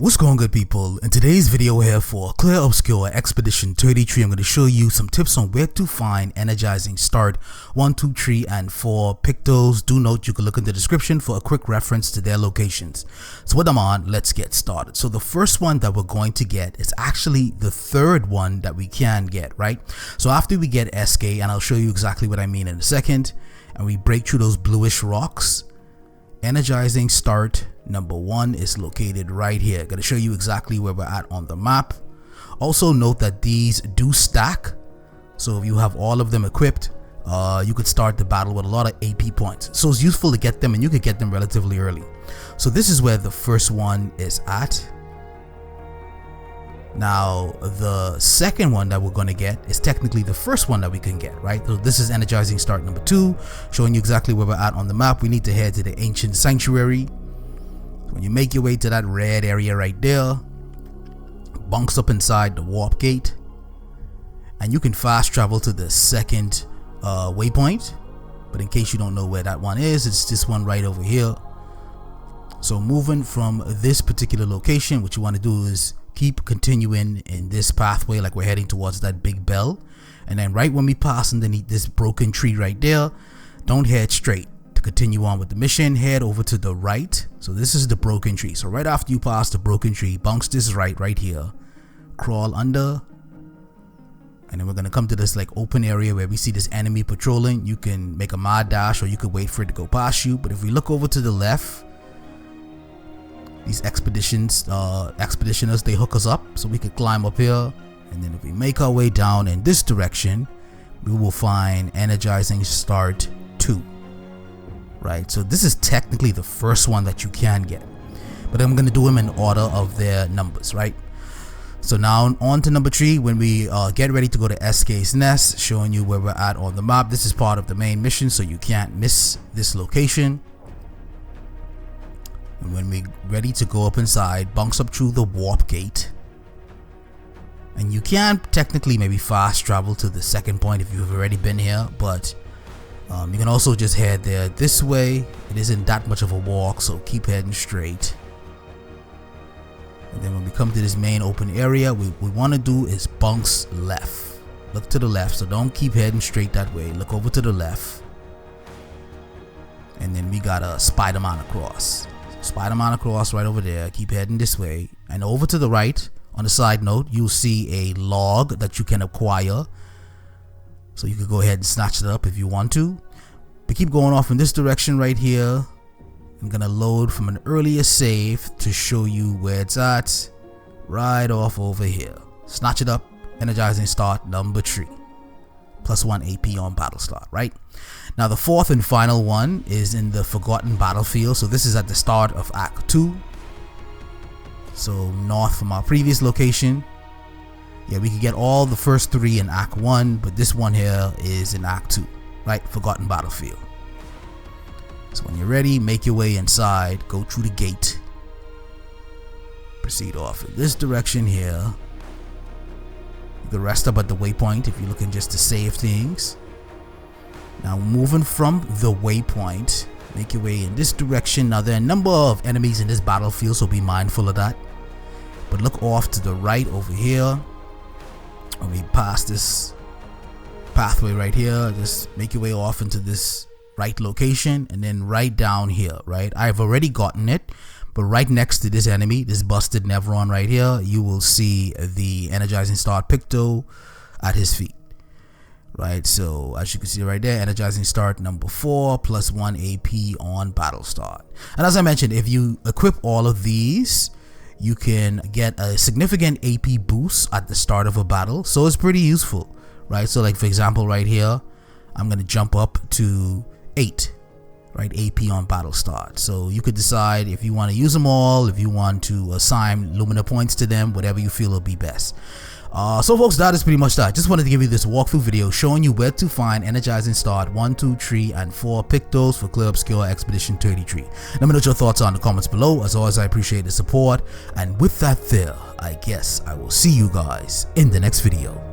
What's going on, good people? In today's video here for Clair Obscur Expedition 33, I'm going to show you some tips on where to find Energizing Start 1, 2, 3, and 4 Pictos. Do note you can look in the description for a quick reference to their locations. So with them on, let's get started. So the first one that we're going to get is actually the third one that we can get, right? So after we get SK, and I'll show you exactly what I mean in a second, and we break through those bluish rocks, Energizing Start number 1 is located right here. Gonna show you exactly where we're at on the map. Also note that these do stack, so if you have all of them equipped, you could start the battle with a lot of AP points. So it's useful to get them, and you could get them relatively early. So this is where the first one is at. Now the second one that we're going to get is technically the first one that we can get, right? So this is Energizing Start number 2, showing you exactly where we're at on the map. We need to head to the Ancient Sanctuary. When you make your way to that red area right there, bunks up inside the warp gate, and you can fast travel to the second waypoint. But in case you don't know where that one is, it's this one right over here. So moving from this particular location, what you want to do is keep continuing in this pathway like we're heading towards that big bell, and then right when we pass underneath this broken tree right there, don't head straight. To continue on with the mission, head over to the right. So this is the broken tree. So right after you pass the broken tree, bunks this right here, crawl under, and then we're gonna come to this like open area where we see this enemy patrolling. You can make a mad dash, or you could wait for it to go past you. But if we look over to the left, these expeditioners, they hook us up so we could climb up here, and then if we make our way down in this direction, we will find Energizing Start 2. Right, so this is technically the first one that you can get, but I'm gonna do them in order of their numbers, right? So now on to number 3, when we get ready to go to SK's Nest, showing you where we're at on the map. This is part of the main mission, so you can't miss this location. And when we're ready to go up inside, bunks up through the warp gate, and you can technically maybe fast travel to the second point if you've already been here, but you can also just head there this way. It isn't that much of a walk, so keep heading straight. And then when we come to this main open area, what we want to do is bunks left. Look to the left, so don't keep heading straight that way. Look over to the left, and then we got a Spider-Man across. Spider-Man across right over there. Keep heading this way, and over to the right on the side note, you'll see a log that you can acquire, so you could go ahead and snatch it up if you want to. But keep going off in this direction right here. I'm gonna load from an earlier save to show you where it's at, right off over here. Snatch it up. Energizing Start number 3, +1 AP on battle start. Right now, the fourth and final one is in the Forgotten Battlefield. So this is at the start of Act 2, so north from our previous location. Yeah, we could get all the first 3 in Act 1, but this one here is in Act 2, right? Forgotten Battlefield. So when you're ready, make your way inside, go through the gate, proceed off in this direction here. You can rest up at the waypoint if you're looking just to save things. Now moving from the waypoint, make your way in this direction. Now there are a number of enemies in this battlefield, so be mindful of that. But look off to the right over here. When we pass this pathway right here, just make your way off into this right location, and then right down here, right? I've already gotten it, but right next to this enemy, this busted Nevron right here, you will see the Energizing Start Picto at his feet, right? So as you can see right there, Energizing Start number 4, +1 AP on battle start. And as I mentioned, if you equip all of these, you can get a significant AP boost at the start of a battle, so it's pretty useful, right? So like for example right here, I'm gonna jump up to 8, right? AP on battle start. So you could decide if you want to use them all, if you want to assign Lumina points to them, whatever you feel will be best. So folks, that is pretty much that. Just wanted to give you this walkthrough video showing you where to find Energizing Start 1, 2, 3, and 4 Pictos for Clair Obscur Expedition 33. Let me know what your thoughts are in the comments below. As always, I appreciate the support, and with that there, I guess I will see you guys in the next video.